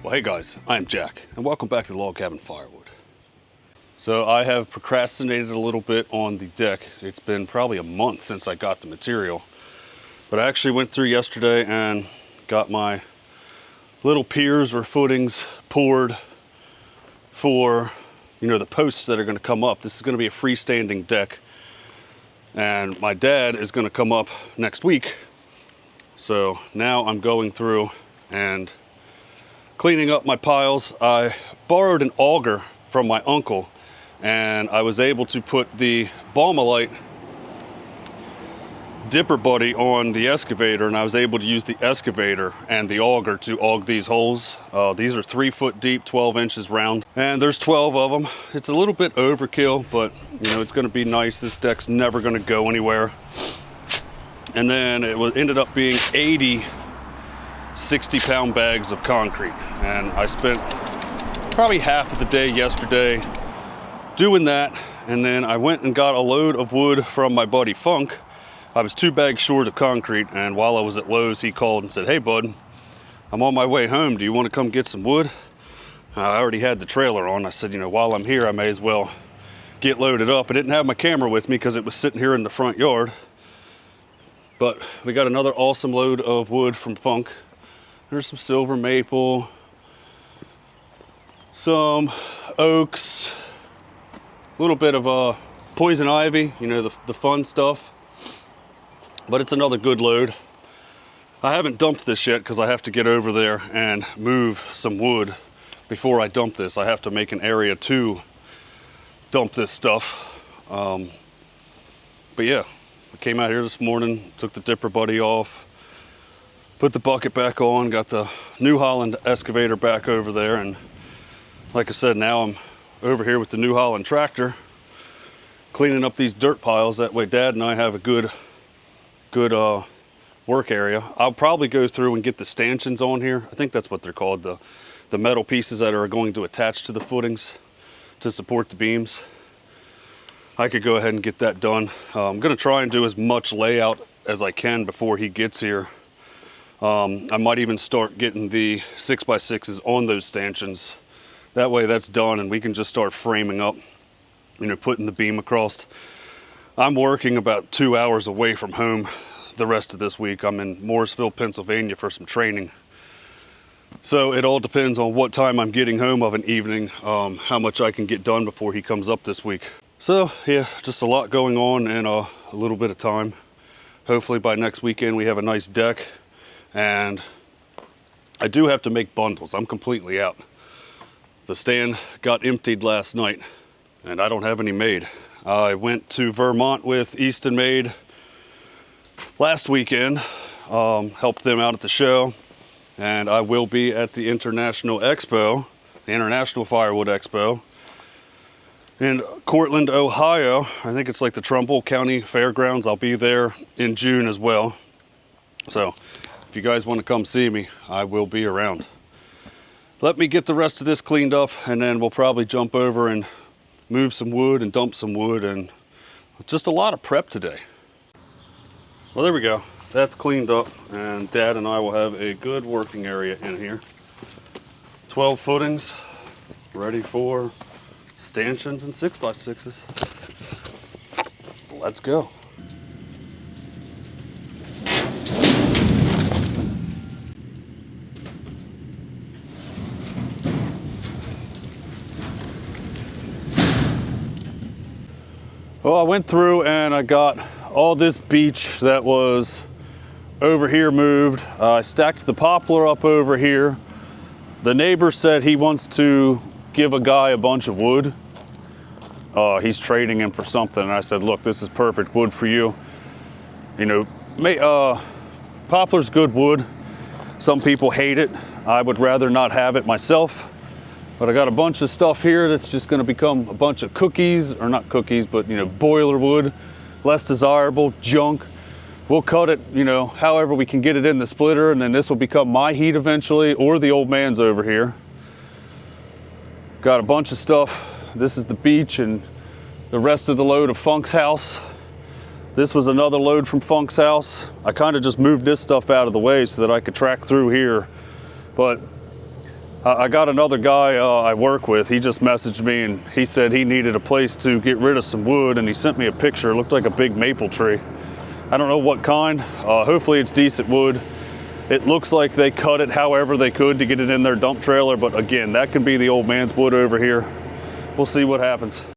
Well, hey guys, I'm Jack, and welcome back to the Log Cabin Firewood. So I have procrastinated a little bit on the deck. It's been probably a month since I got the material, but I actually went through yesterday and got my little piers or footings poured for, the posts that are going to come up. This is going to be a freestanding deck, and my dad is going to come up next week. So now I'm going through and cleaning up my piles. I borrowed an auger from my uncle, and I was able to put the Balmalite dipper buddy on the excavator, and I was able to use the excavator and the auger to aug these holes. These are 3 foot deep, 12 inches round, and there's 12 of them. It's a little bit overkill, but it's going to be nice. This deck's never going to go anywhere. And then it ended up being 80 60-pound bags of concrete, and I spent probably half of the day yesterday doing that. And then I went and got a load of wood from my buddy Funk. I was 2 bags short of concrete, and while I was at Lowe's, he called and said, "Hey bud, I'm on my way home. Do you want to come get some wood?" I already had the trailer on. I said, while I'm here, I may as well get loaded up. I didn't have my camera with me because it was sitting here in the front yard, but we got another awesome load of wood from Funk. There's some silver maple, some oaks, a little bit of poison ivy, the fun stuff. But it's another good load. I haven't dumped this yet because I have to get over there and move some wood before I dump this. I have to make an area to dump this stuff. But yeah, I came out here this morning, took the dipper buddy off, put the bucket back on, got the New Holland excavator back over there, and like I said, now I'm over here with the New Holland tractor cleaning up these dirt piles. That way Dad and I have a good work area. I'll probably go through and get the stanchions on here. I think that's what they're called, the metal pieces that are going to attach to the footings to support the beams. I could go ahead and get that done. I'm going to try and do as much layout as I can before he gets here. I might even start getting the 6x6s on those stanchions. That way that's done and we can just start framing up, putting the beam across. I'm working about 2 hours away from home the rest of this week. I'm in Morrisville, Pennsylvania for some training. So it all depends on what time I'm getting home of an evening, how much I can get done before he comes up this week. So yeah, just a lot going on in a little bit of time. Hopefully by next weekend we have a nice deck. And I do have to make bundles. I'm completely out. The stand got emptied last night and I don't have any made. I went to Vermont with Eastonmade last weekend, helped them out at the show, and I will be at the International Expo, the International Firewood Expo in Cortland, Ohio. I think it's like the Trumbull County Fairgrounds. I'll be there in June as well. So if you guys want to come see me, I will be around. Let me get the rest of this cleaned up, and then we'll probably jump over and move some wood and dump some wood, and just a lot of prep today. Well, there we go. That's cleaned up, and Dad and I will have a good working area in here. 12 footings, ready for stanchions and 6x6s. Let's go. Well, I went through and I got all this beech that was over here moved. I stacked the poplar up over here. The neighbor said he wants to give a guy a bunch of wood. He's trading him for something. And I said, look, this is perfect wood for you. Poplar's good wood. Some people hate it. I would rather not have it myself. But I got a bunch of stuff here that's just going to become a bunch of cookies, or not cookies, but boiler wood, less desirable junk. We'll cut it, however we can get it in the splitter, and then this will become my heat eventually, or the old man's over here. Got a bunch of stuff. This is the beech and the rest of the load of Funk's house. This was another load from Funk's house. I kind of just moved this stuff out of the way so that I could track through here. But I got another guy I work with. He just messaged me and he said he needed a place to get rid of some wood, and he sent me a picture. It looked like a big maple tree. I don't know what kind. Hopefully it's decent wood. It looks like they cut it however they could to get it in their dump trailer, but again, that could be the old man's wood over here. We'll see what happens.